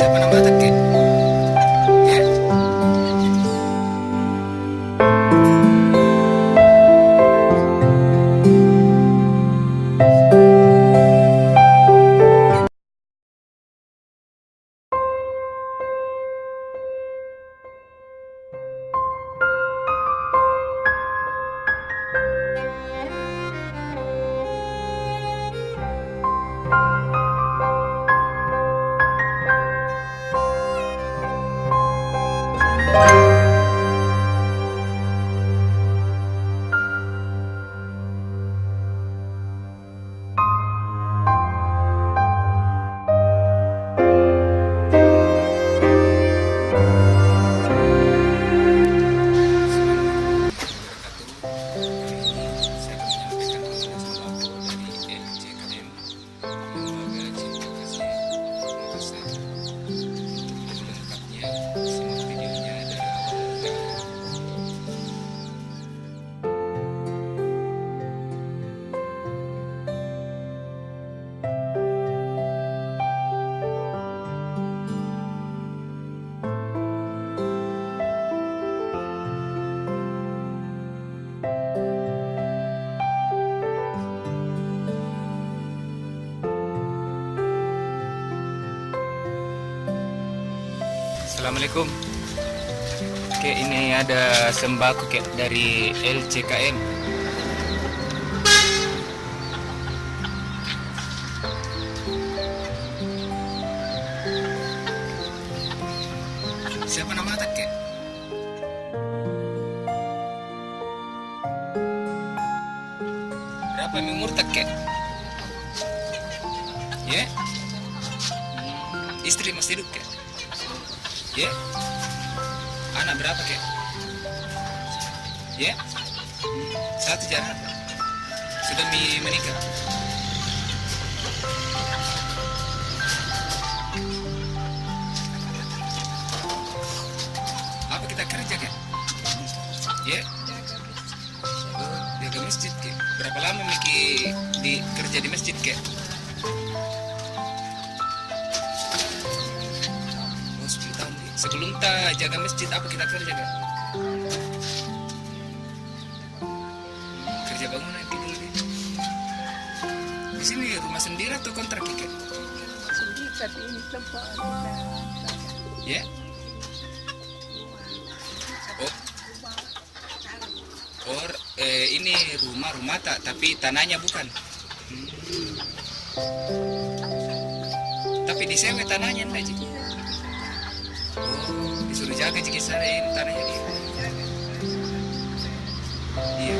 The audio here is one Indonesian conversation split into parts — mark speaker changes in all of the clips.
Speaker 1: Siapa nama Take? Ya. Assalamualaikum. Oke, ini ada sembako dari LCKM. Siapa nama Take? Berapa umur Take? Ya? Istri masih hidup ke? Ya? Anak berapa kek? Ya? Satu jarak. Sudah menikah. Apa kita kerja kek? Ya? Oh, jaga masjid kek. Berapa lama kerja di masjid kek? Sebelum tak jaga masjid, apa kita kerja kan? Kerja bangunan gitu nih. Di sini rumah sendiri atau kontrak kek?
Speaker 2: Sendiri, tapi ini tempat
Speaker 1: Ya? Ini rumah tak, tapi tanahnya bukan. Tapi disewa tanahnya enggak sih? Oh, disuruh jaga jika sarain tanahnya dia. Iya.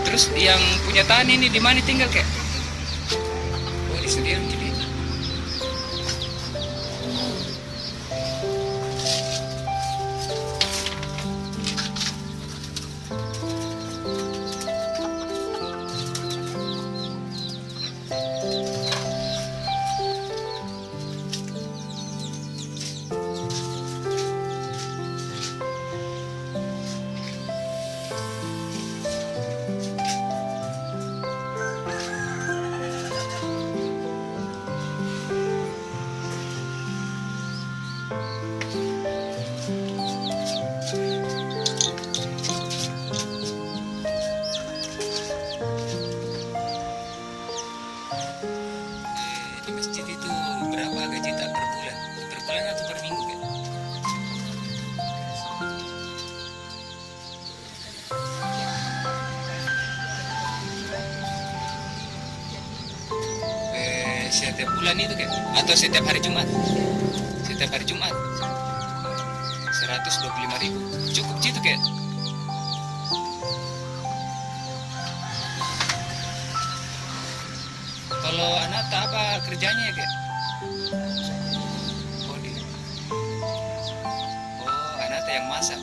Speaker 1: Terus yang punya tanah ini di mana tinggal kek? Oh, di Sudiang jadi. Di masjid itu berapa gaji tak per bulan? Per bulan atau per minggu kan? Setiap bulan itu kan? Atau setiap hari Jumat? Setiap hari Jumat 125.000. Cukup gitu kan? Kalau anak tak apa kerjanya ya kek? Oh, anak tak yang masak.